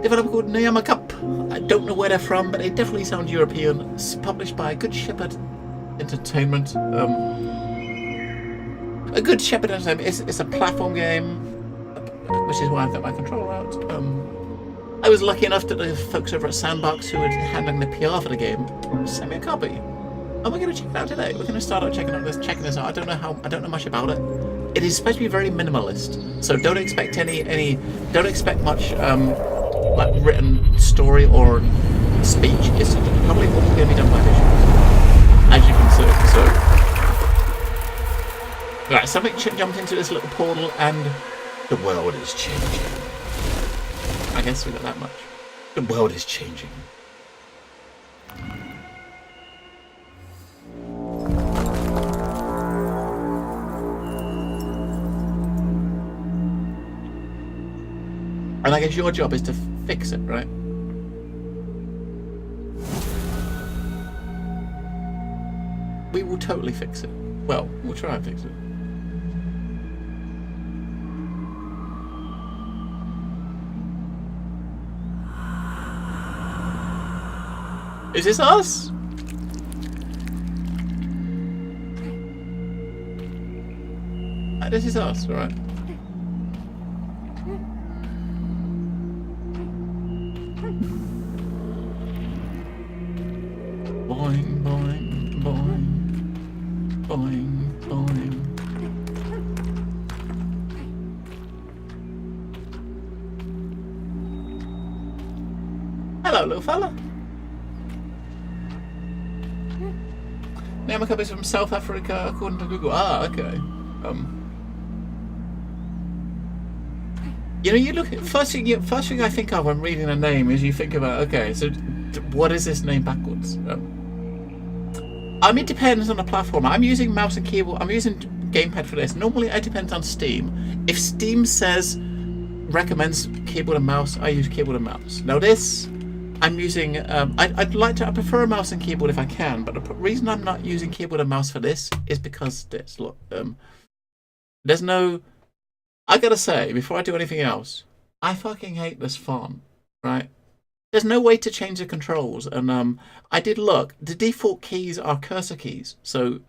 developer called Niyama Cup. I don't know where they're from, but they definitely sound European. It's published by Good Shepherd Entertainment. A Good Shepherd Entertainment. It's a platform game, which is why I've got my controller out. I was lucky enough that the folks over at Sandbox, who were handling the PR for the game, sent me a copy, and we're going to check it out today. We're going to start out checking this out. I don't know much about it. It is supposed to be very minimalist, so don't expect don't expect much like written story or speech. It's probably all going to be done by visuals, as you can see. So, right, something jumped into this little portal, and the world is changing. I guess we got that much. The world is changing. And I guess your job is to fix it, right? We will totally fix it. Well, we'll try and fix it. Is this us? This is us, right? Boing, boing, boing, boing, boing. Hello, little fella. Namaka is from South Africa, according to Google. Ah, okay. You know, you look at first thing I think of when reading a name is you think about, okay, so what is this name backwards? I mean, it depends on the platform. I'm using mouse and keyboard. I'm using gamepad for this. Normally, it depends on Steam. If Steam recommends keyboard and mouse, I use keyboard and mouse. Now this, I'm using. I prefer a mouse and keyboard if I can, but the reason I'm not using keyboard and mouse for this is because this. Look, there's no. I gotta say, before I do anything else, I fucking hate this font. Right? There's no way to change the controls, and I did look. The default keys are cursor keys, so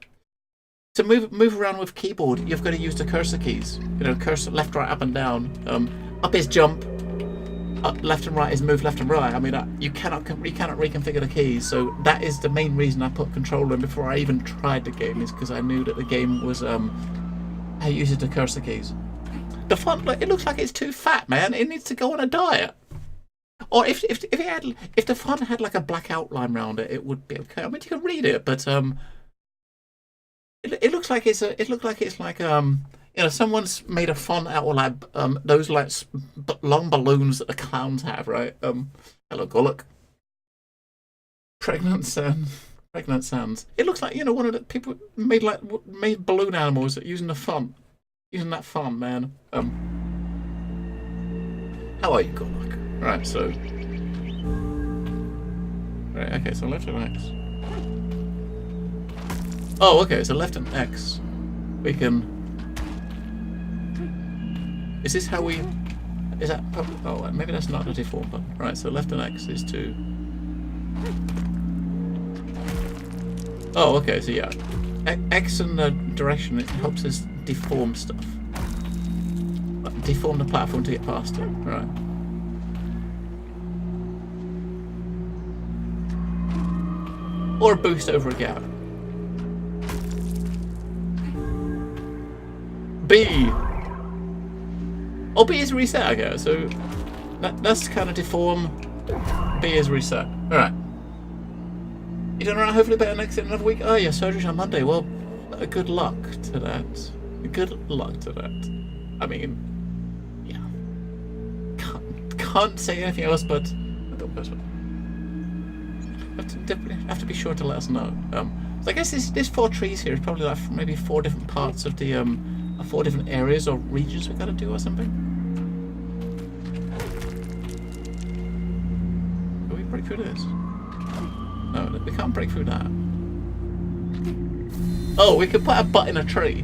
to move around with keyboard, you've got to use the cursor keys. You know, cursor left, right, up, and down. Up is jump. Up, left, and right is move left and right. I mean, you cannot reconfigure the keys. So that is the main reason I put controller in before I even tried the game. Is because I knew that the game was how it uses the cursor keys. The font, it looks like it's too fat, man. It needs to go on a diet. Or if the font had like a black outline around it, it would be okay. I mean, you can read it, but it looks like it's like you know, someone's made a font out of like those like long balloons that the clowns have, right? Hello, Golok. Pregnant sounds. It looks like, you know, one of the people made balloon animals using that font, man. How are you, Golok? Right, so. Right, okay, so left and X. Oh, okay, so left and X. We can. Is this how we. Is that. Oh, maybe that's not the default button. Right, so left and X is to. Oh, okay, so yeah. X and the direction, it helps us deform stuff. Deform the platform to get past it. Right. Or boost over a gap. B. Oh, B is reset, okay, so that's kind of deform. B is reset. Alright. You doing alright? Hopefully better next in another week. Oh yeah, surgery's on Monday. Well, good luck to that. Good luck to that. I mean, yeah. Can't say anything else, but have to be sure to let us know. So I guess this 4 trees here is probably like maybe 4 different parts of the 4 different areas or regions we got to do or something. Can we break through this? No, we can't break through that. Oh, we could put a butt in a tree.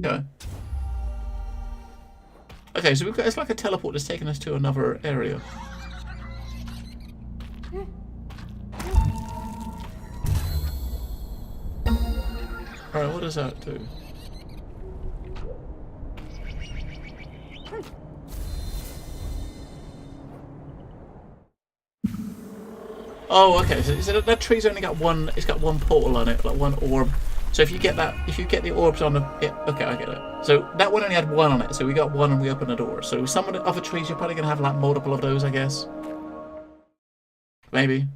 Okay. Okay, so we've got, it's like a teleport that's taking us to another area. Alright, what does that do? Oh, okay. So that tree's only got one. It's got one portal on it, like one orb. So if you get that, if you get the orbs on the, yeah, okay, I get it. So that one only had one on it. So we got one and we opened the door. So some of the other trees, you're probably gonna have like multiple of those, I guess. Maybe.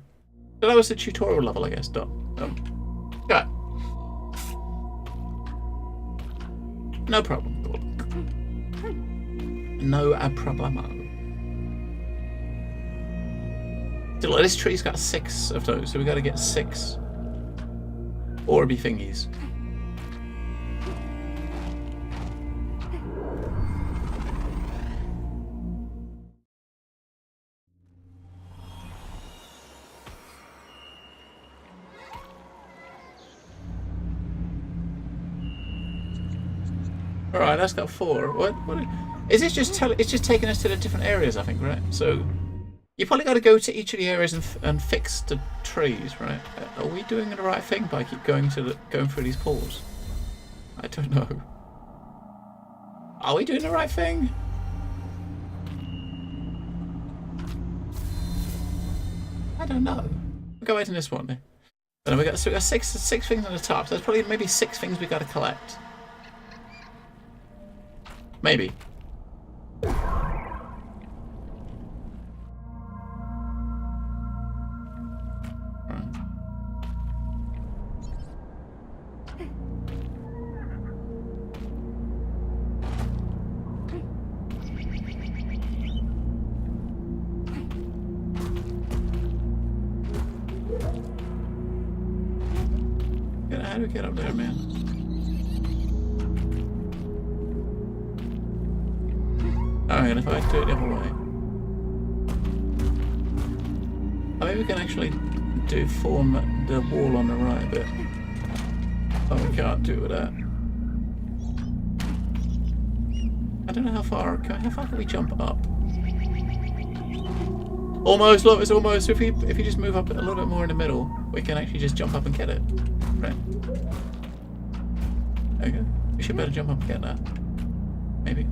So that was the tutorial level, I guess. Done. Got. No problem. No problemo. So like, this tree's got 6 of those, so we got to get 6 orby thingies. All right, that's got 4. What is this? Just it's just taking us to the different areas, I think, right? So. You probably got to go to each of the areas and fix the trees, right? Are we doing the right thing by keep going through these pools? I don't know. Are we doing the right thing? I don't know. We'll go ahead in this one then. And we got 6 things on the top. So there's probably maybe 6 things we got to collect. Maybe. How do we get up there, man? Alright, if I do it the other way. Oh, maybe we can actually form the wall on the right bit. Oh, we can't do it with that. I don't know how far can we jump up? Almost, look, it's almost. If you just move up a little bit more in the middle, we can actually just jump up and get it. Right. There we go. We should better jump up and get that. Maybe.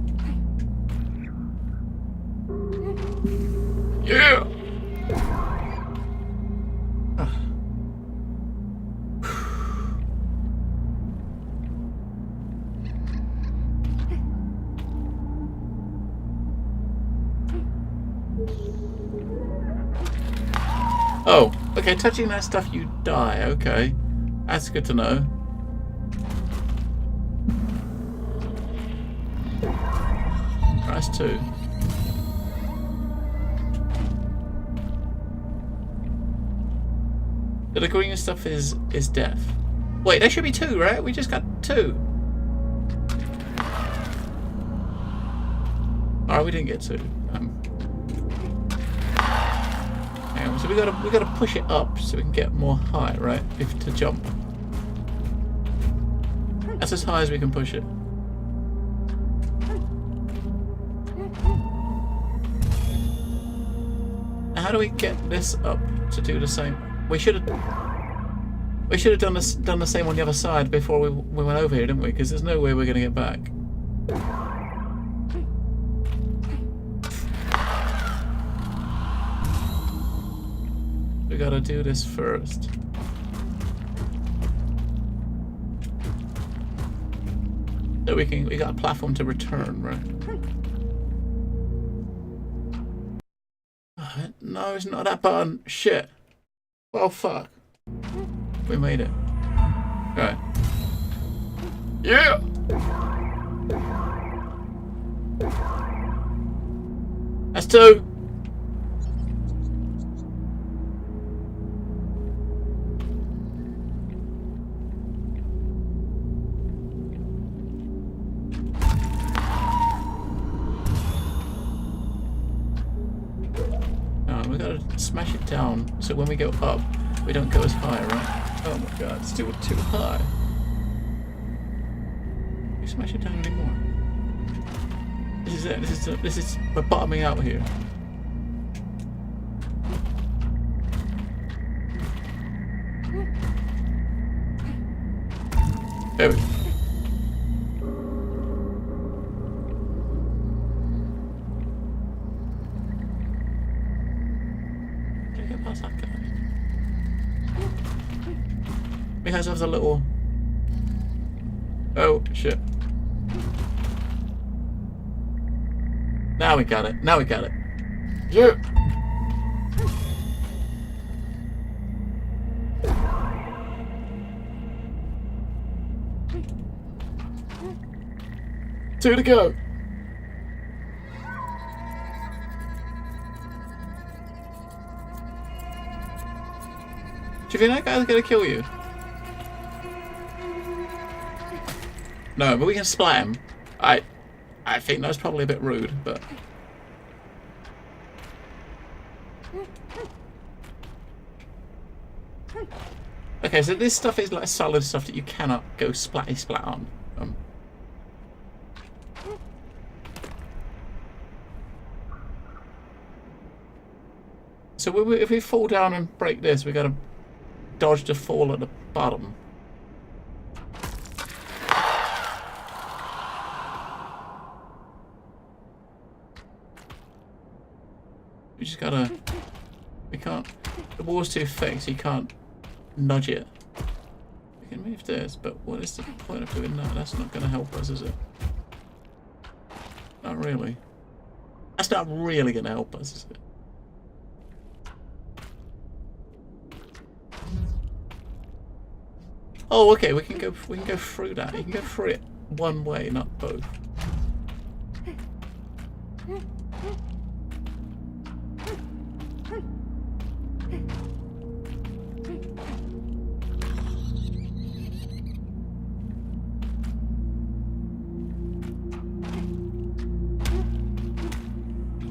Yeah! Oh, okay, touching that stuff you die, okay. That's good to know. That's 2. The green stuff is death. Wait, there should be 2, right? We just got 2. Alright, we didn't get 2. So we gotta push it up so we can get more height, right? To jump. That's as high as we can push it. Now how do we get this up to do the same? We should have done the same on the other side before we went over here, didn't we? Because there's no way we're gonna get back. We gotta do this first. So we got a platform to return, right? No, it's not that button. Shit. Well, fuck. We made it. Alright. Yeah! That's 2. We gotta smash it down so when we go up, we don't go as high, right? Oh my god, it's too high. Can we smash it down anymore? This is it. This is we're bottoming out here. There we go. Did I get past that guy? Because of the little... Oh, shit. Now we got it. Now we got it. Yeah. Two to go. Do you think that guy's gonna kill you? No, but we can splat him. I think that's probably a bit rude, but... Okay, so this stuff is like solid stuff that you cannot go splatty splat on. So if we fall down and break this, we gotta dodge the fall at the bottom. We just gotta... We can't... The wall's too thick, so you can't nudge it. We can move this, but what is the point of doing that? That's not gonna help us, is it? Not really. That's not really gonna help us, is it? Oh, okay, we can go through that. You can go through it one way, not both.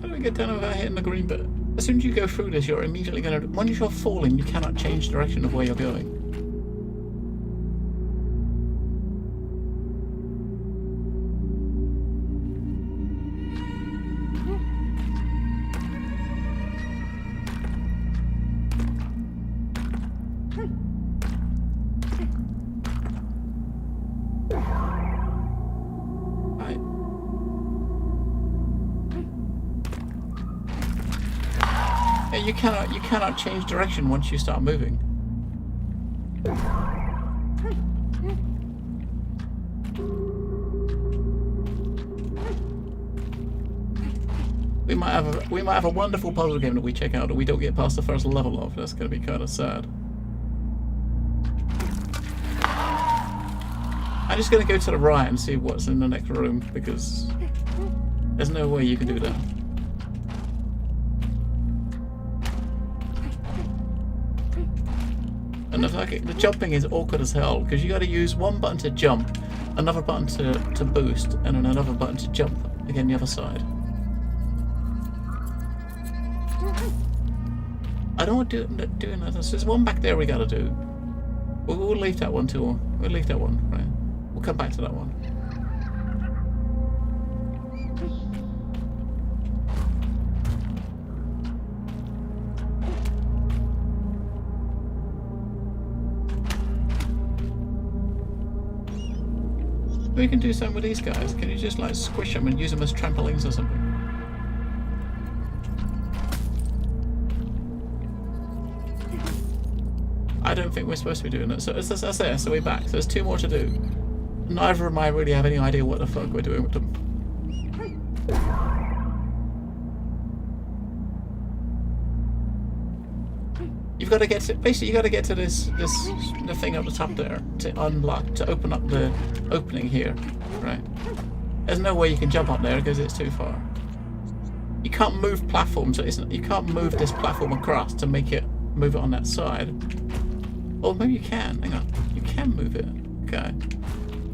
How do we get down without hitting the green bit? As soon as you go through this, you're immediately gonna... Once you're falling, you cannot change the direction of where you're going. You cannot change direction once you start moving. We might have a wonderful puzzle game that we check out that we don't get past the first level of. That's going to be kind of sad. I'm just going to go to the right and see what's in the next room because there's no way you can do that. And the jumping is awkward as hell because you got to use one button to jump, another button to boost, and then another button to jump again the other side. I don't want to do that. So there's one back there we got to do. We'll leave that one too. We'll leave that one. Right. We'll come back to that one. We can do something with these guys. Can you just like squish them and use them as trampolines or something? I don't think we're supposed to be doing that. So that's there. So we're back. So there's two more to do. Neither of them really have any idea what the fuck we're doing with them. You've got to get to basically. You got to get to the thing up the top there to unlock to open up the opening here, right? There's no way you can jump up there because it's too far. You can't move platforms. So you can't move this platform across to make it move it on that side. Or maybe you can. Hang on. You can move it. Okay.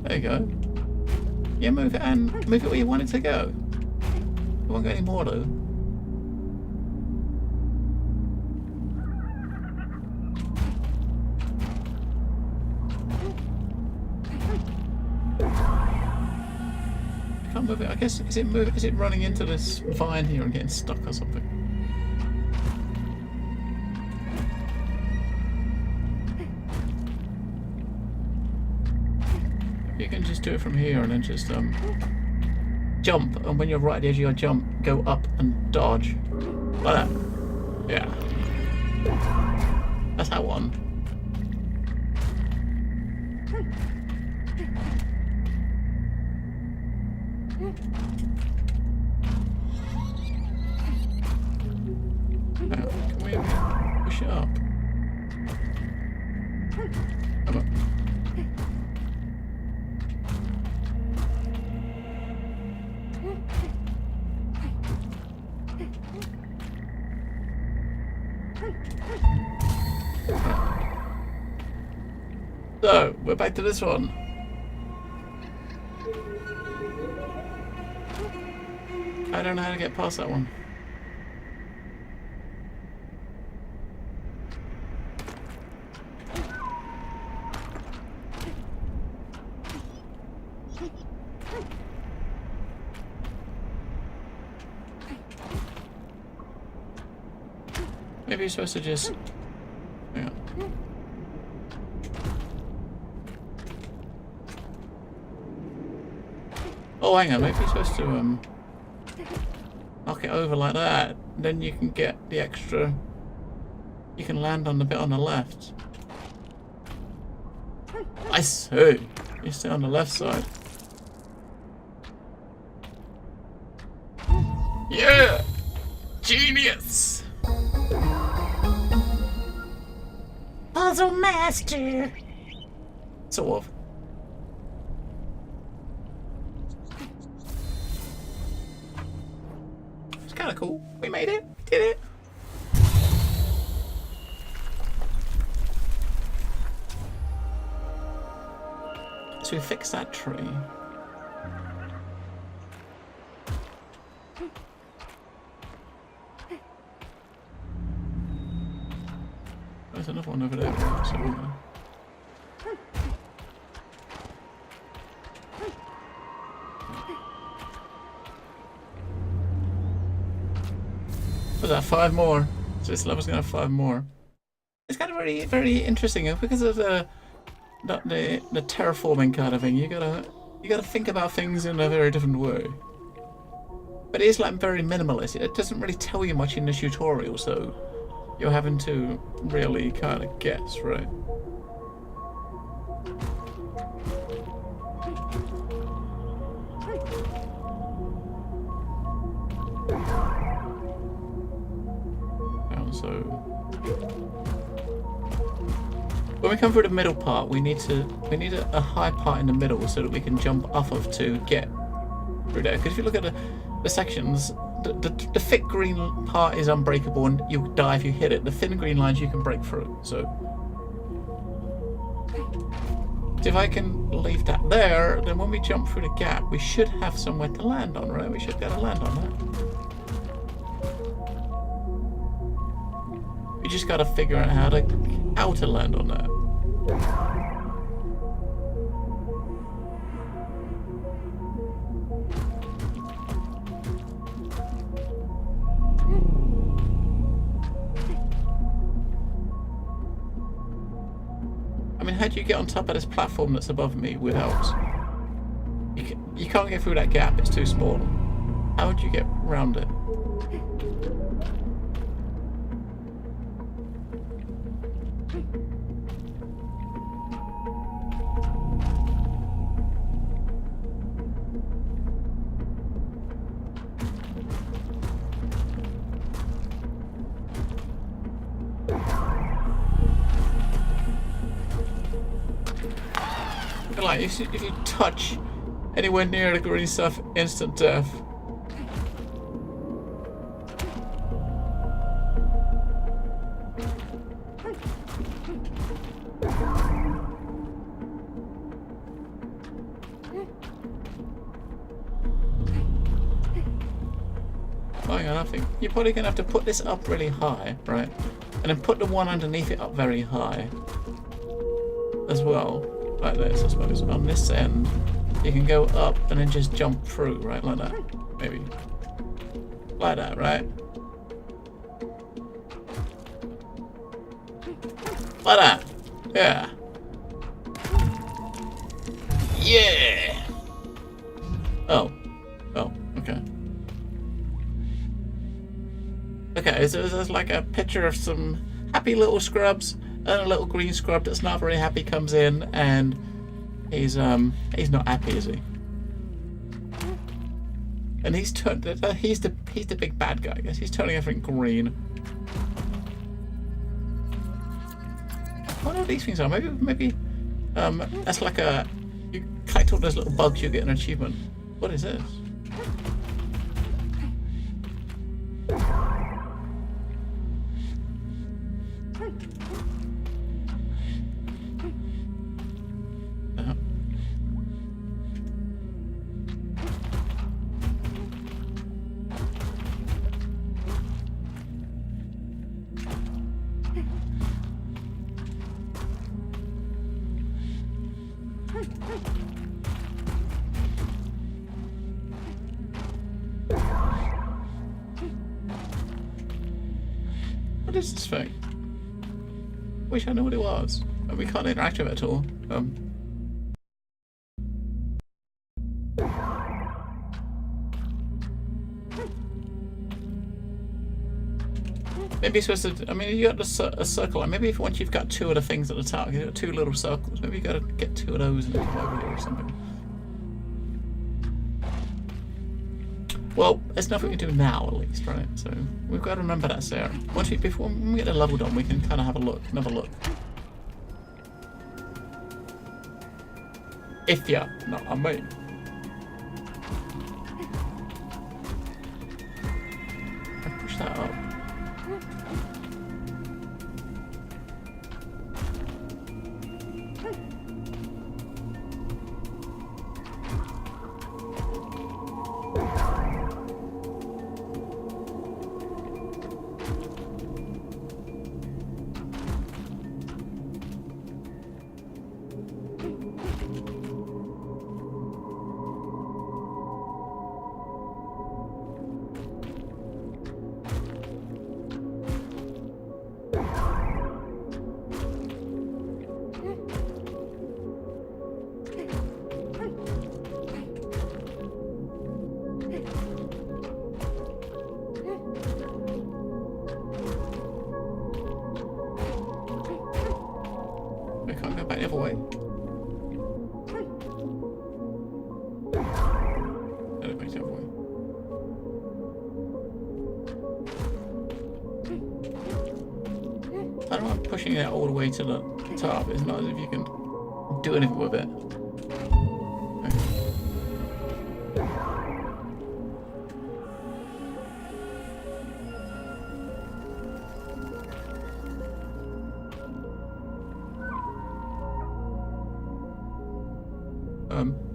There you go. Yeah, move it and move it where you want it to go. It won't go any more though. can't move it. I guess is it running into this vine here and getting stuck or something? You can just do it from here and then just jump, and when you're right at the edge of your jump, go up and dodge. Like that. Yeah. That's that one. Now, can we push it up? Come on. So, we're back to this one. I don't know how to get past that one. Maybe you're supposed to just... Yeah. Oh, hang on. Maybe you're supposed to knock it over like that. Then you can get the extra... You can land on the bit on the left. I see. You stay on the left side. Yeah! Genius! Puzzle master. Sort of. It's kind of cool. We made it. Did it. So we fixed that tree. There's another one over there. Was that 5 more? So this level's gonna have 5 more. It's kind of very, very interesting because of the terraforming kind of thing. You gotta think about things in a very different way. But it is like very minimalist. It doesn't really tell you much in the tutorial, so you're having to really kind of guess, right? So when we come through the middle part, we need a high part in the middle so that we can jump off of to get through there. Because if you look at the sections, the thick green part is unbreakable and you'll die if you hit it. The thin green lines you can break through. So if I can leave that there, then when we jump through the gap, we should have somewhere to land on, right? We should be able to land on that. We just gotta figure out how to land on that. I mean, how do you get on top of this platform that's above me without... You can't get through that gap, it's too small. How would you get around it? Like, if you touch anywhere near the green stuff, instant death. Hang on, I think you're probably going to have to put this up really high, right? And then put the one underneath it up very high as well. Like this, I suppose, on this end. You can go up and then just jump through, right? Like that. Maybe. Like that, right? Like that. Yeah. Yeah! Oh. Oh, okay. Okay, so there's like a picture of some happy little scrubs, and a little green scrub that's not very happy comes in, and he's not happy, is he? And he's the big bad guy, I guess. He's turning everything green. What are these things are? Maybe that's like a, you collect all those little bugs, you get an achievement. What is this? What is this thing? Wish I knew what it was. And we can't interact with it at all. Maybe you're supposed to. I mean, you got a circle. Like maybe if once you've got two of the things at the top, you've got two little circles. Maybe you got to get two of those and then come over here or something. Well, there's nothing we can do now, at least, right? So we've got to remember that, Sarah. Before when we get the level done, we can kind of have a look, another look. If you're not on me. I push that up. Back the other way. No, back the other way. I don't know, I'm pushing it all the way to the top. It's not as if you can do anything with it.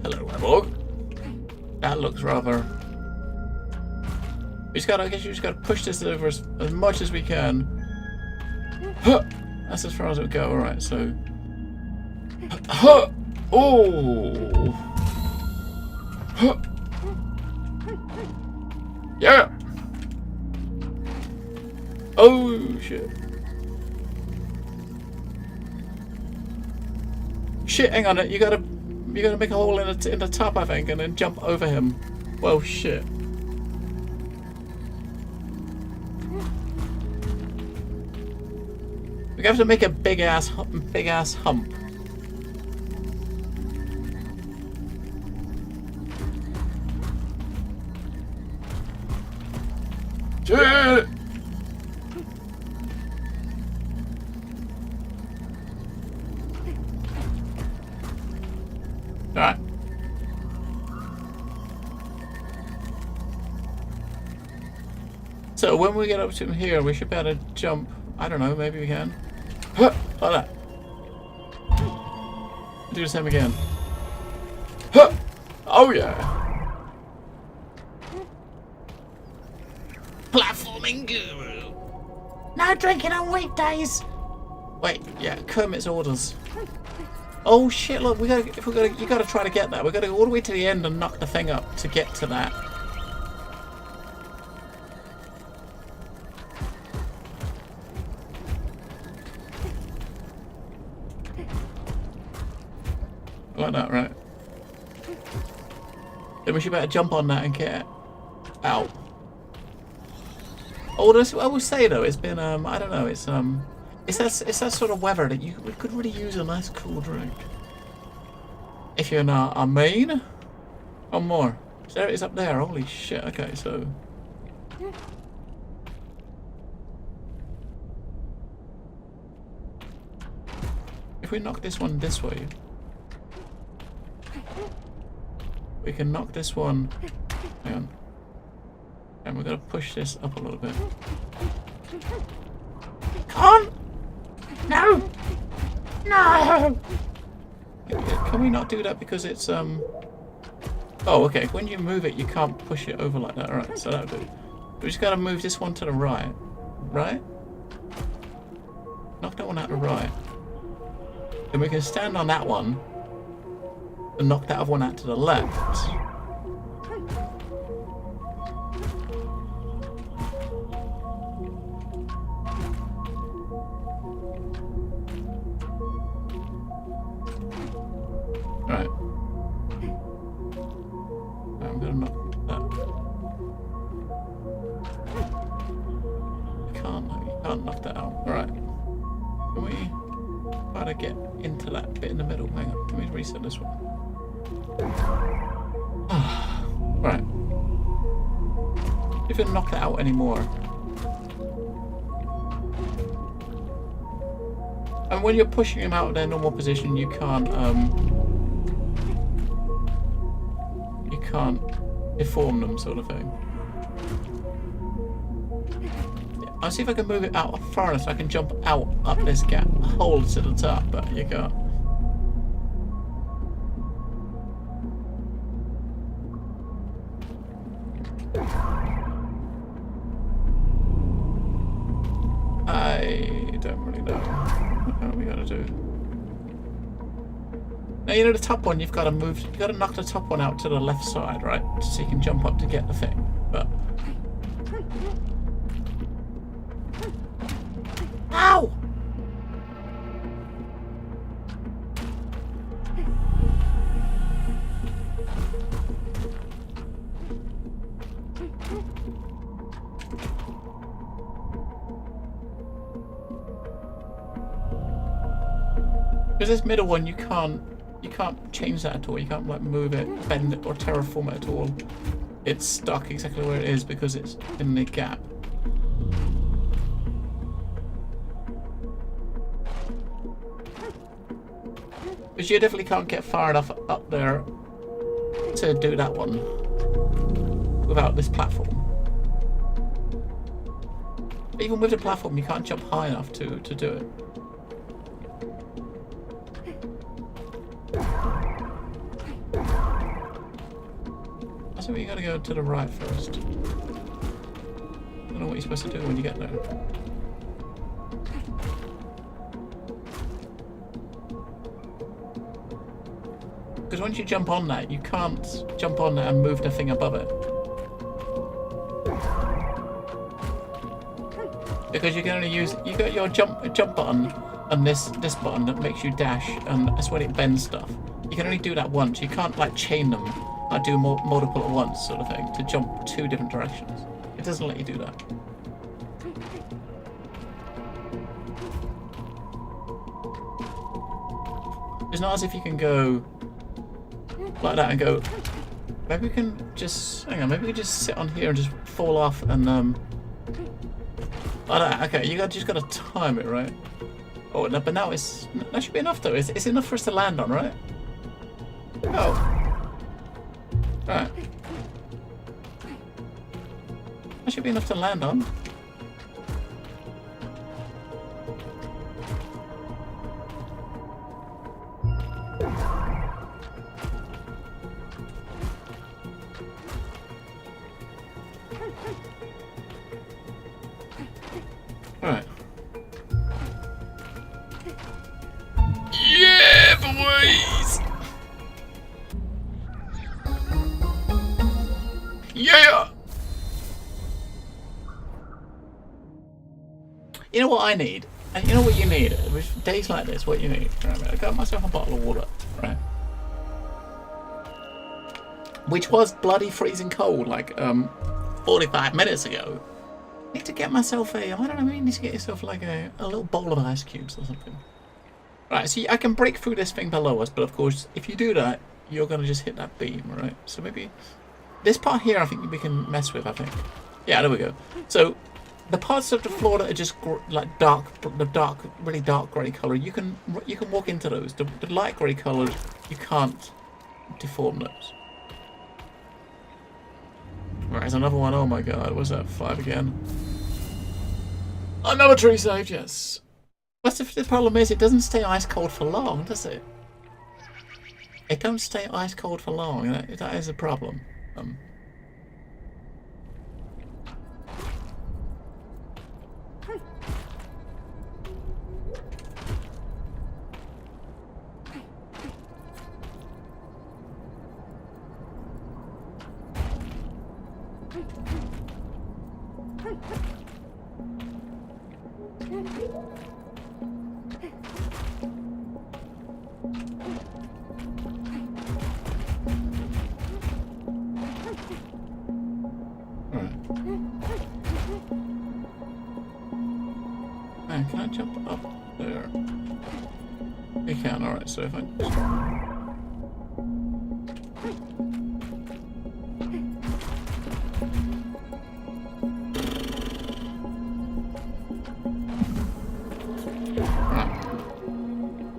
Hello, Rebog. That looks rather. I guess you just gotta push this over as much as we can. Huh! That's as far as it'll go. Alright, so. Huh! Oh! Huh! Yeah! Oh, shit. Shit, hang on, you gotta make a hole in the top, I think, and then jump over him. Well, shit. We have to make a big ass hump. Shit! Alright. So when we get up to him here, we should be able to jump. I don't know, maybe we can. Huh, like that. Do the same again. Huh! Oh yeah. Platforming guru. No drinking on weekdays. Wait, yeah, Kermit's orders. Oh shit! Look, you gotta try to get that. We gotta go all the way to the end and knock the thing up to get to that. Like that, right? Then we should better jump on that and get out. Oh, that's what I will say though. It's been I don't know. It's that sort of weather that we could really use a nice cool drink. If you're not, I mean, one more. There it is up there. Holy shit. Okay, so. If we knock this one this way, we can knock this one. Hang on. And we're gonna push this up a little bit. Can't! No! No! Can we not do that because it's Oh, okay. When you move it, you can't push it over like that. All right, so that'll do. We just gotta move this one to the right, right? Knock that one out to the right. Then we can stand on that one and knock that other one out to the left. Right. I'm gonna knock that. You can't knock that out. Alright. Can we try to get into that bit in the middle? Hang on, can we reset this one? Right. If you knock that out anymore. And when you're pushing them out of their normal position, you can't deform them, sort of thing. Yeah, I'll see if I can move it out far enough so I can jump out up this gap, hold to the top, but you can't. I don't really know what we gotta do. Now, you know the top one, you've got to move, you've got to knock the top one out to the left side, right? So you can jump up to get the thing, but... Ow! Because this middle one, you can't change that at all. You can't like move it, bend it, or terraform it at all. It's stuck exactly where it is because it's in the gap. Because you definitely can't get far enough up there to do that one without this platform. Even with the platform, you can't jump high enough to do it. I think you gotta go to the right first. I don't know what you're supposed to do when you get there. Because once you jump on that, you can't jump on that and move the thing above it. Because you can only use, you got your jump button and this button that makes you dash, and that's when it bends stuff. You can only do that once. You can't like chain them. I do multiple at once, sort of thing, to jump 2 different directions. It doesn't let you do that. It's not as if you can go like that and go. Maybe we can just hang on. Maybe we can just sit on here and just fall off and like that. Okay, you just gotta time it, right? Oh, no, but now that should be enough though. It's enough for us to land on, right? Oh. Right. That should be enough to land on. Right. Yeah, boy! You know what I need? And you know what you need? With days like this, what you need? Right, I got myself a bottle of water, right? Which was bloody freezing cold, like 45 minutes ago. I need to get myself a, I don't know, you need to get yourself like a little bowl of ice cubes or something. Right, so I can break through this thing below us, but of course, if you do that, you're going to just hit that beam, right? So maybe this part here, I think we can mess with, I think. Yeah, there we go. So the parts of the floor that are just like dark, really dark grey colour, you can walk into those. The light grey colours, you can't deform those. Right, there's another one. Oh my god, what's that? 5 again. Another tree saved, yes. But the problem is, it doesn't stay ice cold for long, does it? It don't stay ice cold for long. That is a problem. Can I jump up there? You can, alright, so if I...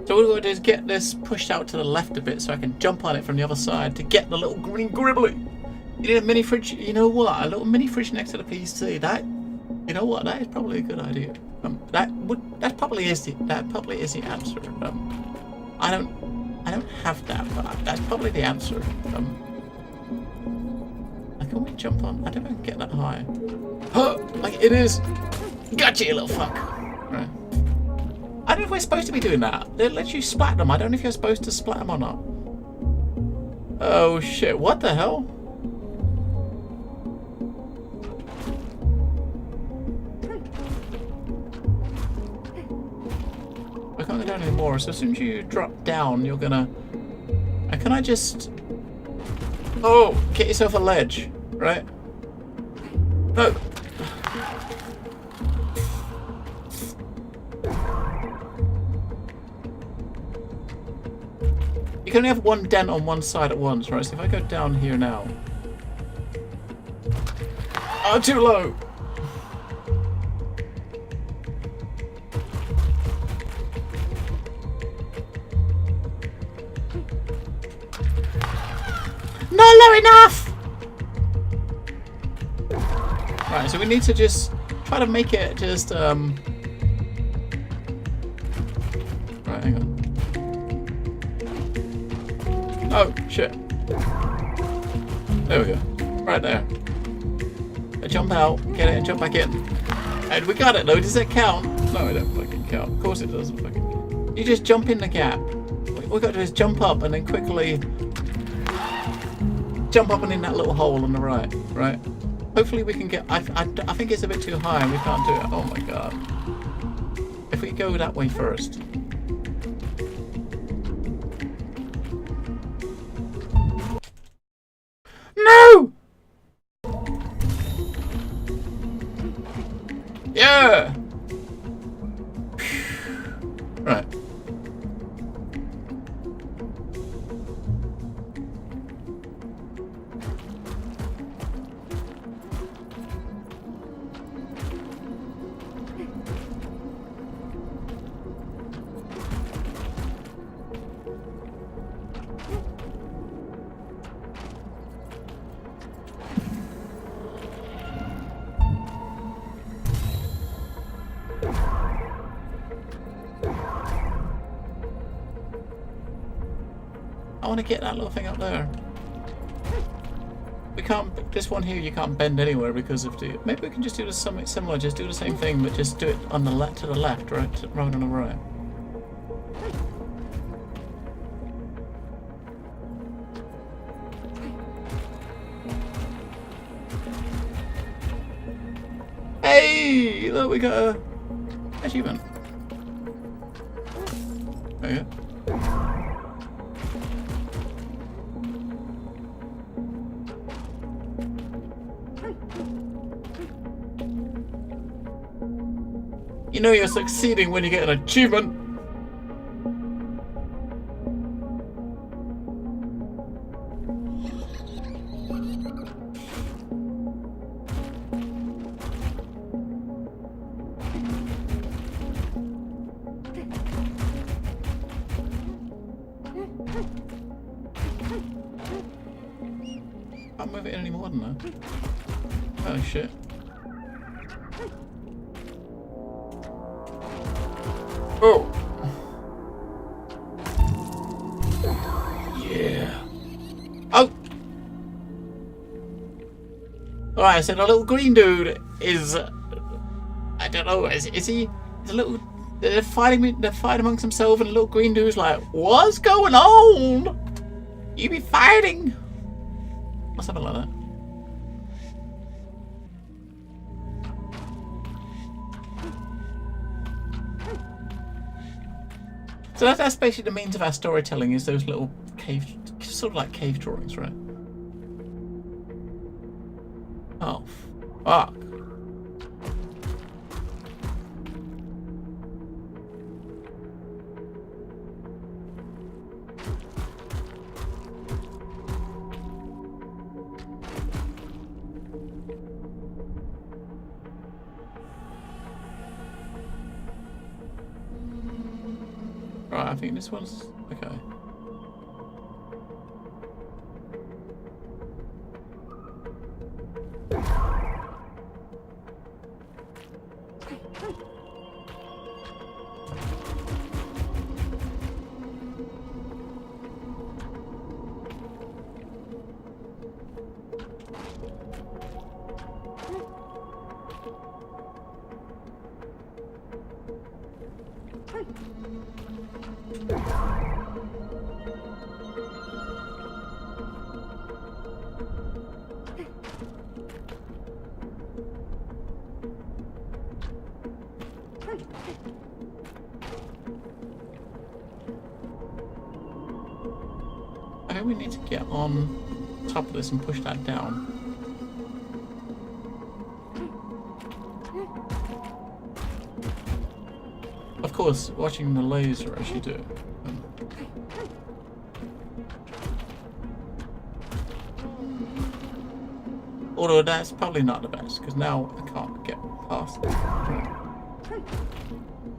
So what we're going to do is get this pushed out to the left a bit so I can jump on it from the other side to get the little green gribbly. You need a mini fridge, you know what? A little mini fridge next to the PC. That, you know what? That is probably a good idea. That probably is the answer. I don't have that, but that's probably the answer. Can we jump on? I don't know if I can get that high. Huh, like it is. Gotcha, you little fuck. Right. I don't know if we're supposed to be doing that. It lets you splat them. I don't know if you're supposed to splat them or not. Oh shit! What the hell? I can't go down anymore, so as soon as you drop down, you're gonna... And can I just... Oh! Get yourself a ledge, right? No! You can only have one dent on one side at once, right? So if I go down here now... Oh, too low! Not low enough! Right, so we need to just try to make it just, Right, hang on. Oh, shit. There we go. Right there. I jump out, get it, and jump back in. And we got it, though. Does it count? No, it don't fucking count. Of course it doesn't fucking count. You just jump in the gap. What we got to do is jump up and then quickly... jump up and in that little hole on the right, right? Hopefully we can get... I think it's a bit too high and we can't do it. Oh my god. If we go that way first. No! Yeah! Right. I want to get that little thing up there. We can't, this one here you can't bend anywhere because of the, maybe we can just do something similar, just do the same thing but just do it on the left, to the left, right, rather on the right. Hey, look, we got a Achievement. There you go. You know you're succeeding when you get an achievement. Can't move it any more than that. Oh shit. Oh! Yeah. Oh! Alright, so the little green dude is... I don't know, is he... He's a little... They're fighting amongst themselves and the little green dude's like, what's going on? You be fighting? Or something like that. So that's basically the means of our storytelling, is those little cave, sort of like cave drawings, right? Oh, fuck. Right, I think this one's okay. I think we need to get on top of this and push that down. Of course, watching the laser as you do it. Although that's probably not the best, because now I can't get past it.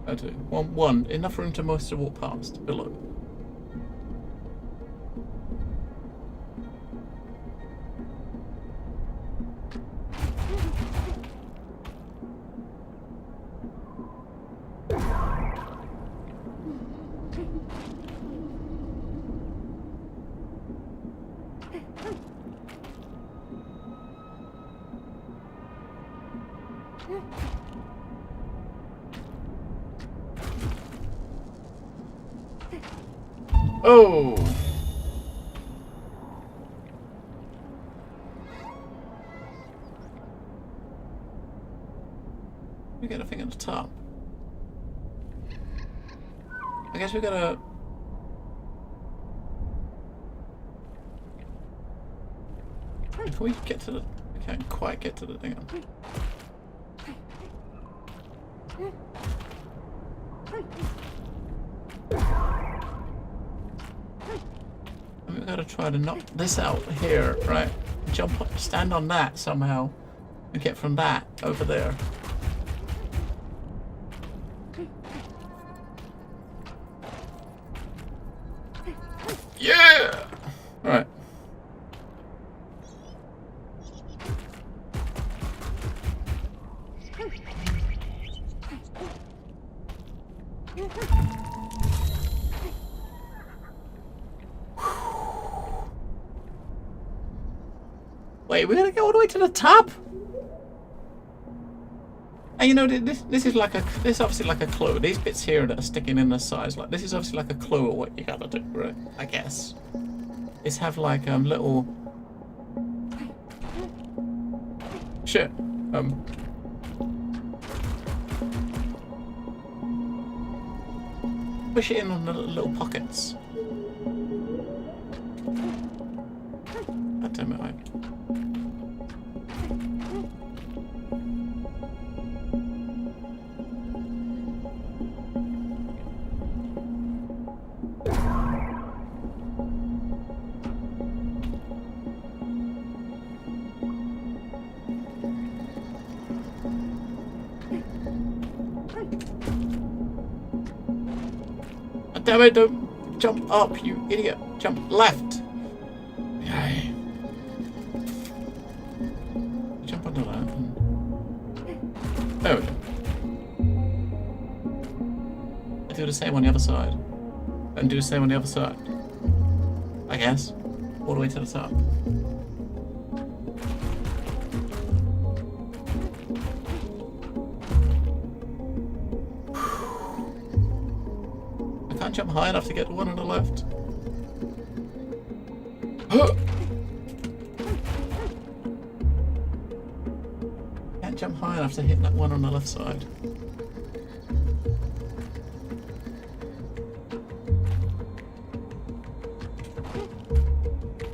I do. One, enough room to most to walk past, below. Oh! We got a thing at the top. I guess we gotta... If we get to the... I can't quite get to the thing. And we gotta try to knock this out here, right? Jump up, stand on that somehow, and get from that over there. Yeah! Alright. Wait, we're gonna go all the way to the top? And you know, this is like a, this is obviously like a clue. These bits here that are sticking in the sides, like this is obviously like a clue of what you gotta do, right? I guess. It's have like little shit. push it in on the little pockets. God damn it, right. Damn it, don't jump up, you idiot. Jump left. Yay. Jump under that. There we go. I do the same on the other side. And do the same on the other side. I guess. All the way to the top. Jump high enough to get the one on the left. Can't jump high enough to hit that one on the left side.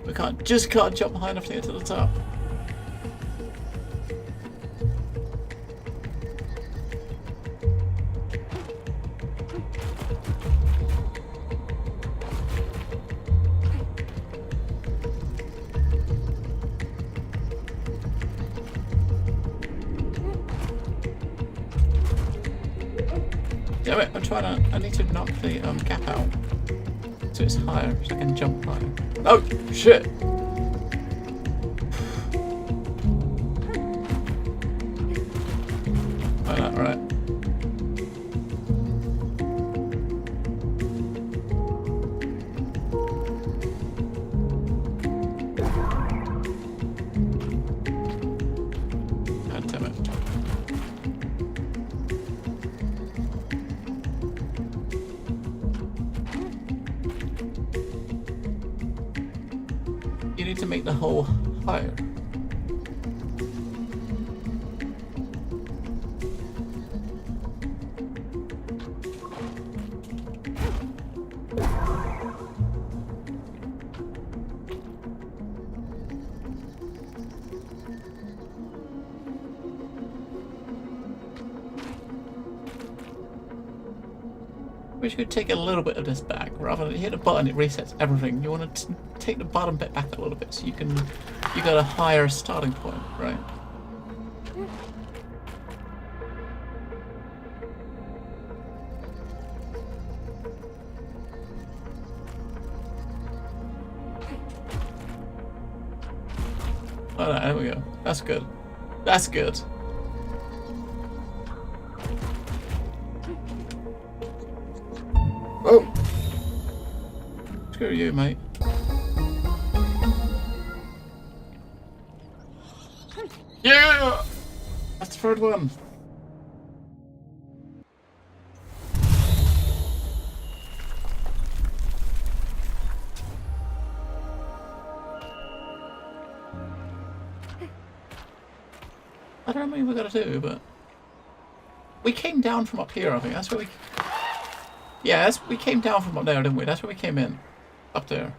We just can't jump high enough to get to the top. Damn it, I need to knock the gap out so it's higher, so I can jump higher. Oh, shit! Like that, right. God damn it. You need to make the hole higher. We should take a little bit of this back. Rather than hit a button, it resets everything. You want to take the bottom bit back a little bit so you got a higher starting point, right? Alright, there we go. That's good. That's good. Oh! Screw you, mate. Yeah! That's the third one. I don't know what we gotta do, but we came down from up here, I think. That's where we... Yeah, we came down from up there, didn't we? That's where we came in. Up there.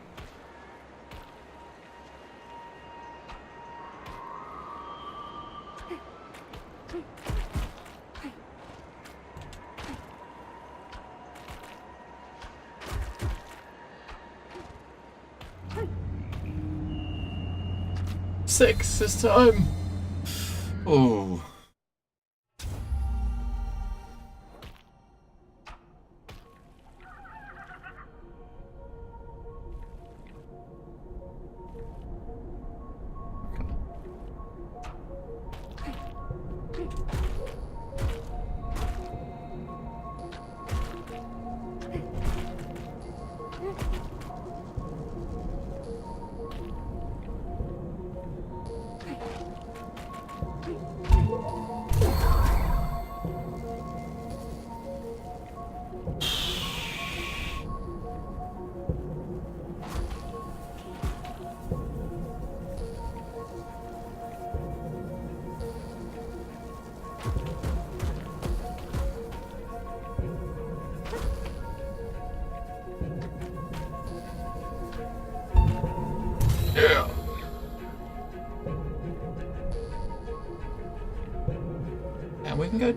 Six this time. Oh.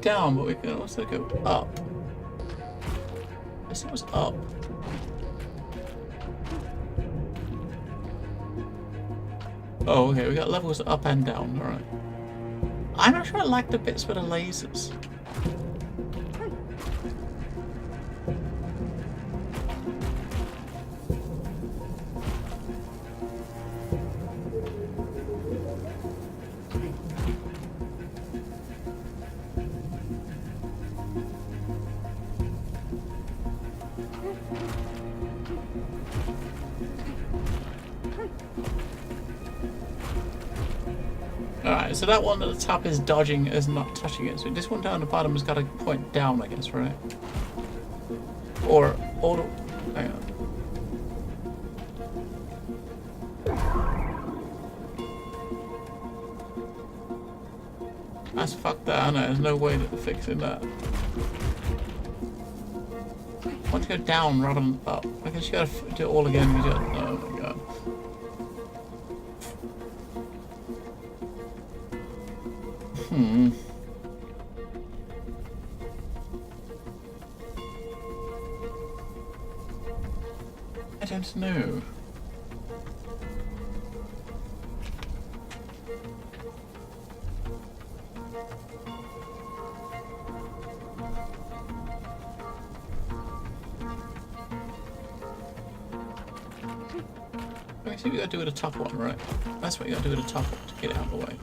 down, but we can also go up. Let's see what's up. Oh, okay, we got levels up and down, alright. I'm not sure I like the bits with the lasers. Alright, so that one at the top is dodging, is not touching it. So this one down the bottom has got to point down, I guess, right? Or, hang on. That's fucked that, I know, there's no way of fixing that. I want to go down rather than up. I guess you gotta do it all again. Oh my god. I don't know. I think we gotta do with a top one, right? That's what you gotta do with a top one to get it out of the way.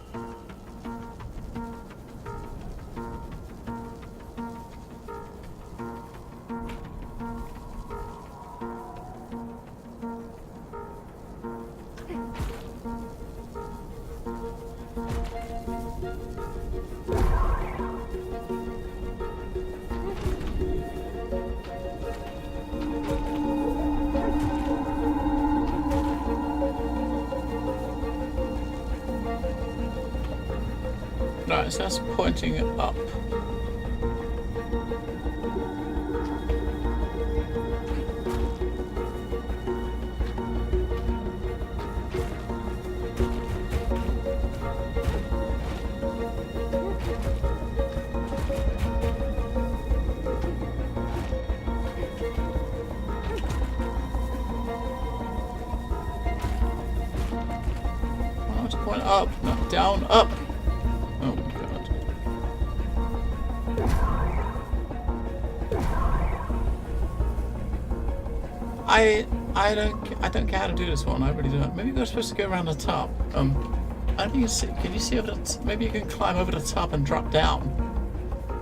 Right, so that's pointing it up. Oh, it's pointing up, not down, up. Oh my god. I don't care how to do this one. I really don't. Maybe you're supposed to go around the top. I don't think you see. Can you see over the? Maybe you can climb over the top and drop down.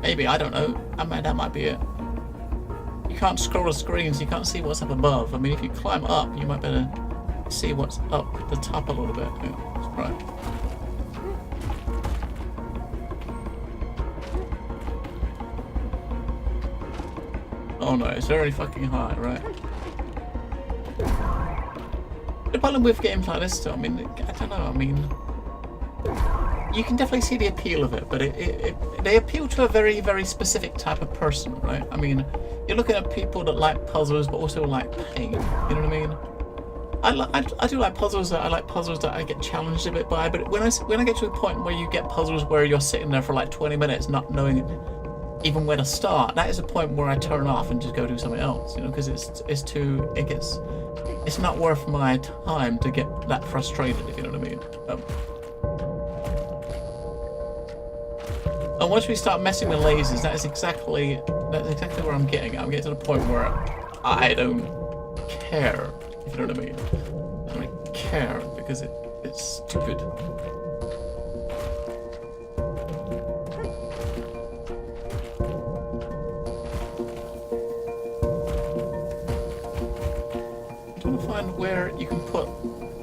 Maybe, I don't know. I mean, that might be it. You can't scroll the screen, so you can't see what's up above. I mean, if you climb up, you might better see what's up the top a little bit. Yeah, that's right. Oh no, it's very fucking high, right? The problem with games like this, though, I mean, I don't know, I mean, you can definitely see the appeal of it, but they appeal to a very, very specific type of person, right? I mean, you're looking at people that like puzzles, but also like pain, you know what I mean? I do like puzzles. I like puzzles that I get challenged a bit by, but when I get to a point where you get puzzles where you're sitting there for like 20 minutes not knowing even where to start, that is a point where I turn off and just go do something else, you know, because it's not worth my time to get that frustrated, if you know what I mean. And once we start messing with lasers, that's exactly where I'm getting at. I'm getting to the point where I don't care, if you know what I mean. I don't care because it's stupid. Where you can put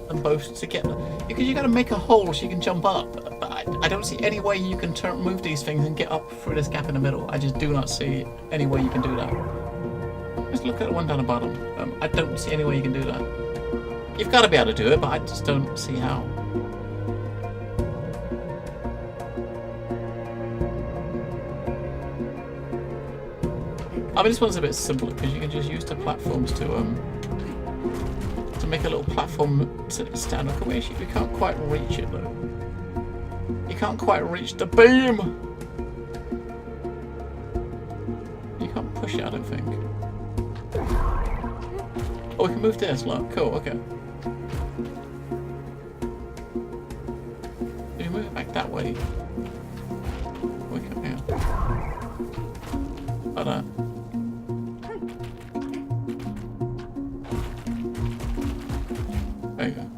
them both together, because you got to make a hole so you can jump up, but I don't see any way you can move these things and get up through this gap in the middle. I just do not see any way you can do that. Let's look at the one down the bottom. I don't see any way you can do that. You've got to be able to do it, but I just don't see how. I mean, this one's a bit simpler because you can just use the platforms to make a little platform to stand up. We can't quite reach it though. You can't quite reach the beam. push it, I don't think. Oh, we can move this, look. Cool, okay. If you move it back that way, we can, yeah. Like that. There you go.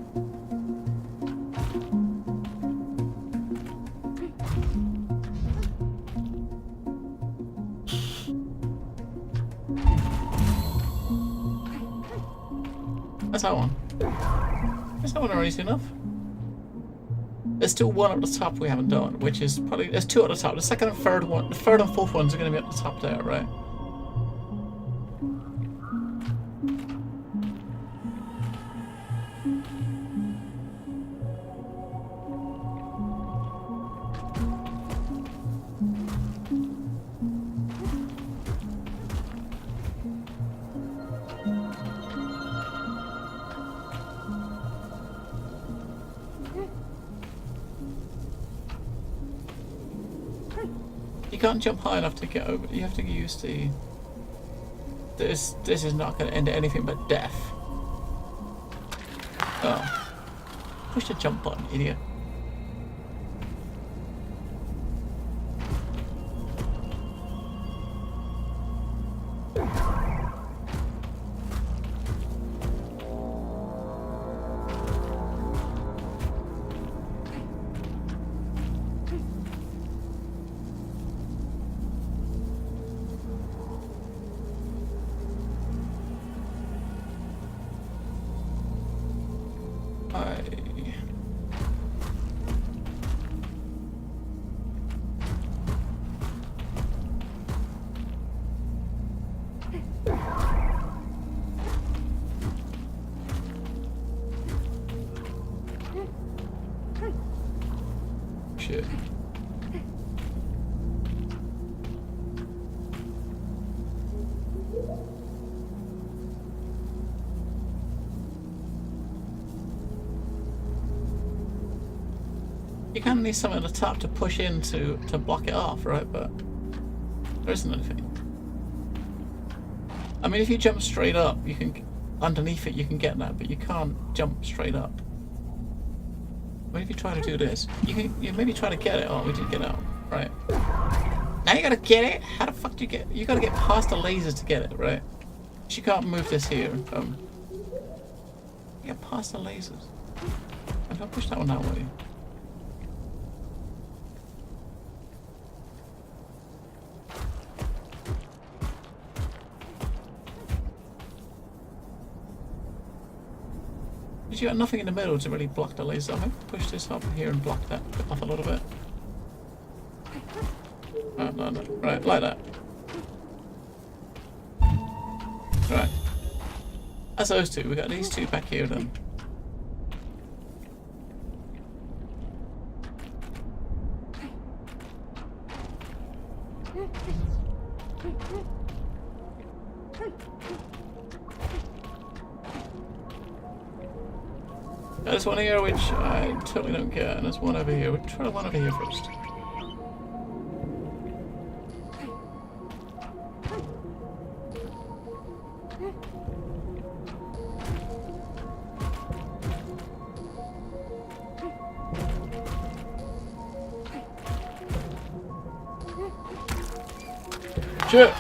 That's that one. Is that one already enough? There's still one at the top we haven't done, which is probably... There's two at the top. The second and third one... The third and fourth ones are going to be at the top there, right? You can't jump high enough to get over. You have to use the... This is not going to end at anything but death. Oh. Push the jump button, idiot. Shit. You kind of need something at the top to push in to block it off, right? But there isn't anything. I mean, if you jump straight up, you can... Underneath it, you can get that, but you can't jump straight up. What if you try to do this? You maybe try to get it. Oh, we did get out. Right. Now you gotta get it? How the fuck do you get... You gotta get past the lasers to get it, right? You can't move this here. Get past the lasers. If I push that one that way. You got nothing in the middle to really block the laser. I might push this up here and block that off a little bit. Oh, no. Right, like that. Right. That's those two. We got these two back here then. There's one here which I totally don't get, and there's one over here. We'll try the one over here first. Shit!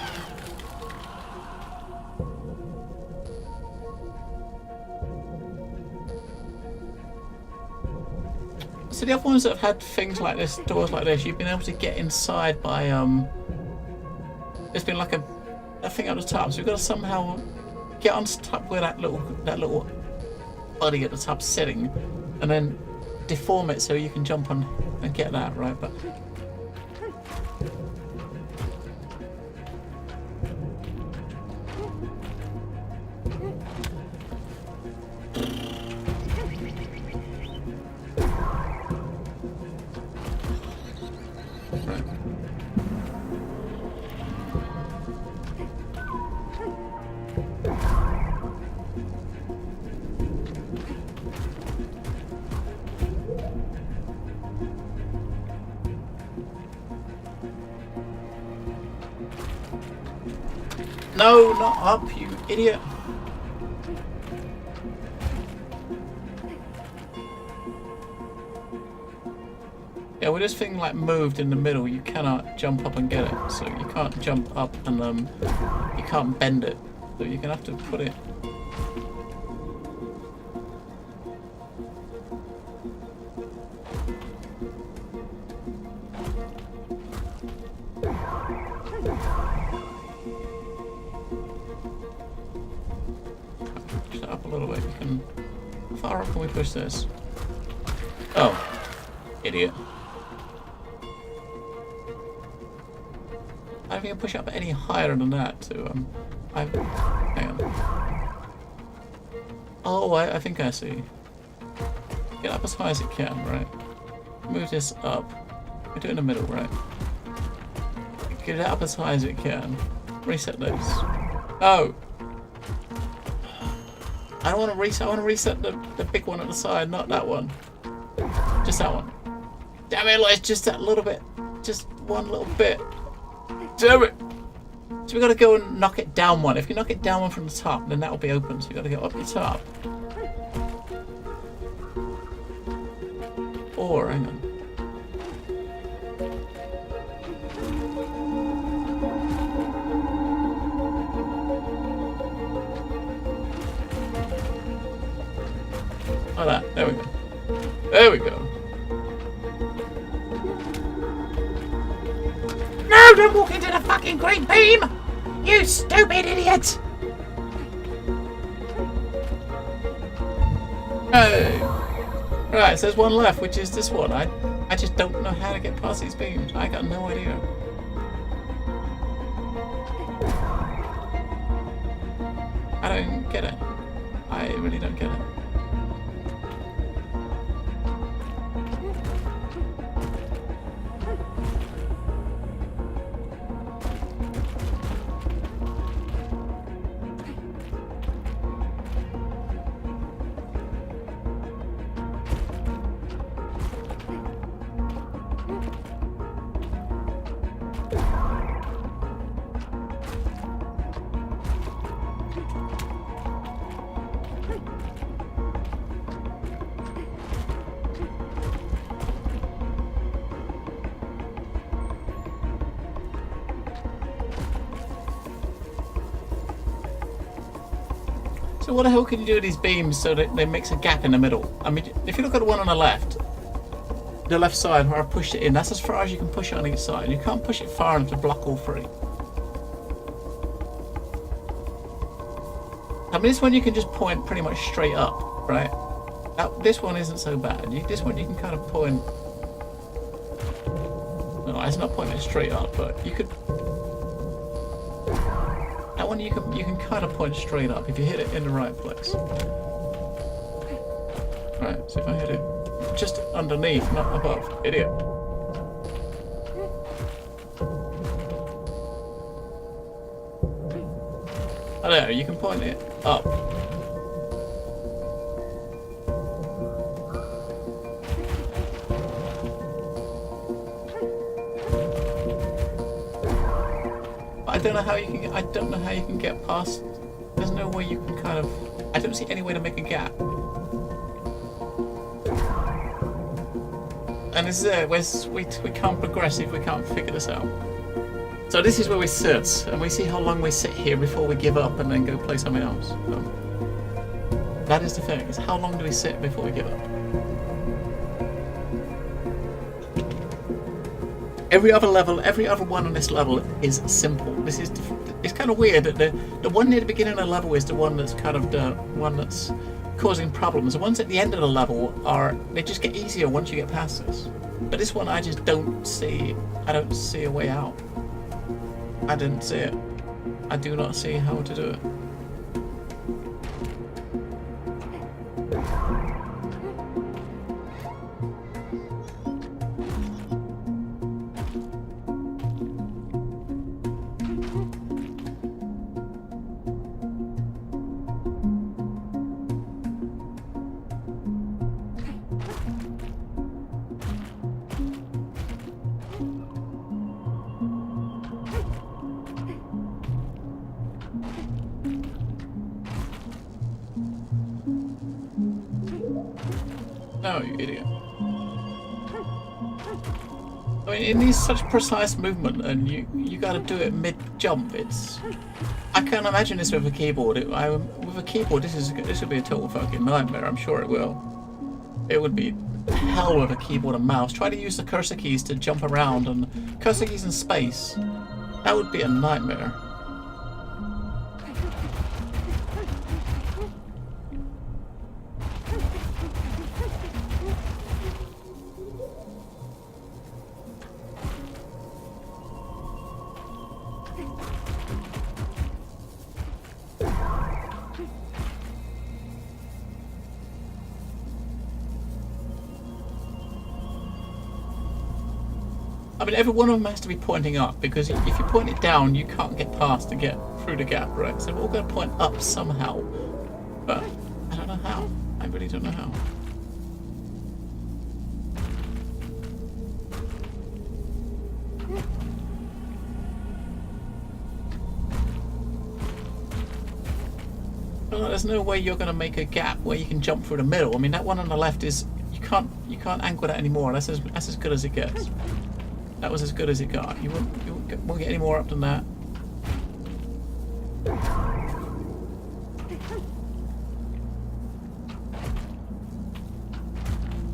So the other ones that have had things like this, doors like this, you've been able to get inside by there's been like a thing at the top, so we've got to somehow get on top where that little buddy at the top sitting, and then deform it so you can jump on and get that, right? But No, not up, you idiot. Yeah, when this thing like moved in the middle, you cannot jump up and get it. So you can't jump up and you can't bend it. So you're gonna have to put it. Push that up a little bit. You can. How far up can we push this? Oh, idiot. I don't think I can push up any higher than that to hang on. Oh, I think I see. Get up as high as it can, right? Move this up. We do it in the middle, right? Get it up as high as it can. Reset this. Oh! I don't want to reset. I want to reset the big one at the side, not that one. Just that one. Damn it! It's just that little bit. Just one little bit. Damn it! So we got to go and knock it down one. If you knock it down one from the top, then that will be open. So you got to go up the top. Or hang on. Like that. There we go. There we go. No, don't walk into the fucking green beam! You stupid idiot! Hey! Right, so there's one left, which is this one. I just don't know how to get past these beams. I got no idea. I don't get it. I really don't get it. So what the hell can you do with these beams so that they makes a gap in the middle? I mean, if you look at the one on the left side where I pushed it in, that's as far as you can push it on each side. You can't push it far enough to block all three. I mean, this one you can just point pretty much straight up, right? This one isn't so bad. This one you can kind of point. No, it's not pointing straight up, but you could. That one you can kind of point straight up if you hit it in the right place. Right, so if I hit it just underneath, not above, idiot. Oh, there, you can point it up. I don't know how you can get past. There's no way you can kind of. I don't see any way to make a gap. And this is it. We can't progress if we can't figure this out. So this is where we sit, and we see how long we sit here before we give up and then go play something else. That is the thing. Is how long do we sit before we give up? Every other level, every other one on this level is simple. It's kind of weird that the one near the beginning of the level is the one that's kind of the one that's causing problems. The ones at the end of the level they just get easier once you get past this. But this one I just don't see. I don't see a way out. I didn't see it. I do not see how to do it. No, you idiot. I mean, it needs such precise movement, and you got to do it mid-jump. I can't imagine this with a keyboard. With a keyboard, this would be a total fucking nightmare. I'm sure it will. It would be hell with a keyboard and mouse. Try to use the cursor keys to jump around, and cursor keys in space. That would be a nightmare. I mean, every one of them has to be pointing up, because if you point it down, you can't get past to get through the gap, right? So we're all going to point up somehow. But I don't know how. I really don't know how. Well, there's no way you're going to make a gap where you can jump through the middle. I mean, that one on the left is you can't angle that anymore. That's as good as it gets. That was as good as it got. You won't get any more up than that.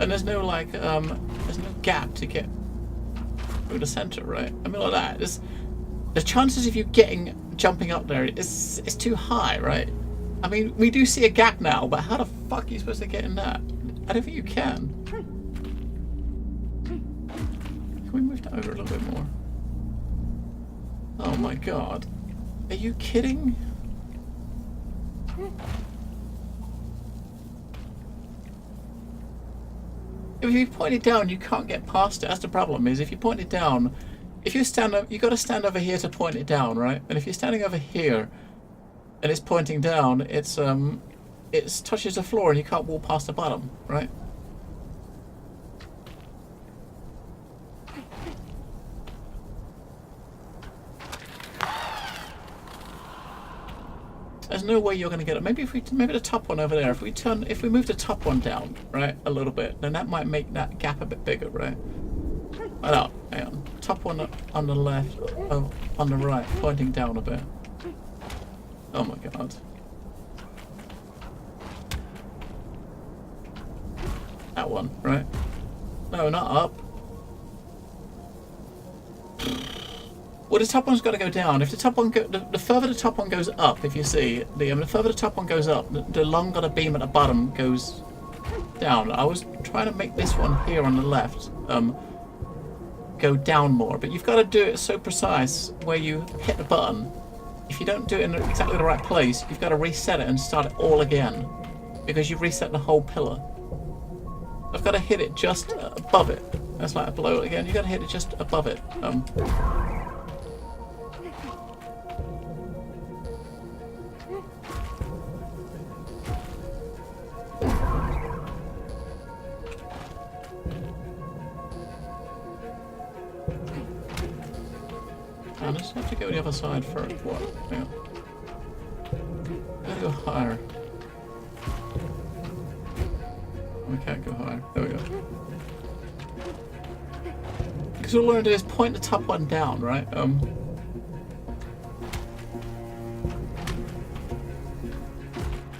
And there's no like there's no gap to get through the center, right? I mean, like that. The chances of you jumping up there is too high, right? I mean, we do see a gap now, but how the fuck are you supposed to get in that? I don't think you can. Can we move that over a little bit more? Oh my god. Are you kidding? If you point it down, you can't get past it. That's the problem. Is if you point it down, if you stand up, you got to stand over here to point it down, right? And if you're standing over here, and it's pointing down, it touches the floor, and you can't walk past the bottom, right? There's no way you're going to get it. Maybe the top one over there. If we move the top one down, right, a little bit, then that might make that gap a bit bigger, right? Oh, hang on. Top one on the left, on the right, pointing down a bit. Oh my god. That one, right? No, not up. Well, the top one's got to go down. If the top one the further the top one goes up, if you see, the further the top one goes up, the longer the beam at the bottom goes down. I was trying to make this one here on the left go down more, but you've got to do it so precise where you hit the button. If you don't do it in exactly the right place, you've got to reset it and start it all again, because you've reset the whole pillar. I've got to hit it just above it. That's like below it again. You've got to hit it just above it. I just have to go the other side for what? Hang on. Gotta go higher. We can't go higher. There we go. Because all we're going to do is point the top one down, right? I mean,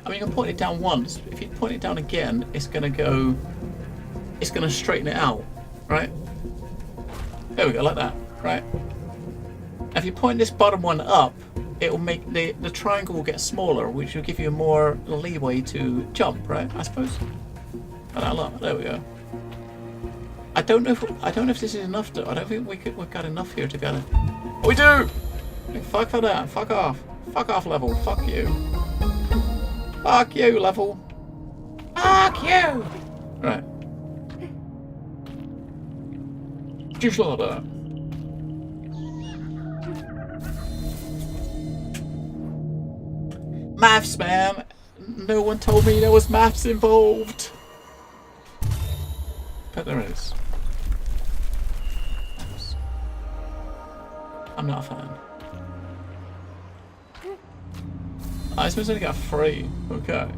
you can point it down once. If you point it down again, it's going to straighten it out, right? There we go, like that, right? If you point this bottom one up, it will make the triangle will get smaller, which will give you more leeway to jump, right? I suppose. There we go. I don't know if this is enough though. I don't think we've got enough here to go. We do. Fuck for that. Fuck off. Fuck off, level. Fuck you. Fuck you, level. Fuck you! Right. Just like that. Maths, man. No one told me there was maths involved. But there is. I'm not a fan. I suppose I only got 3. Okay.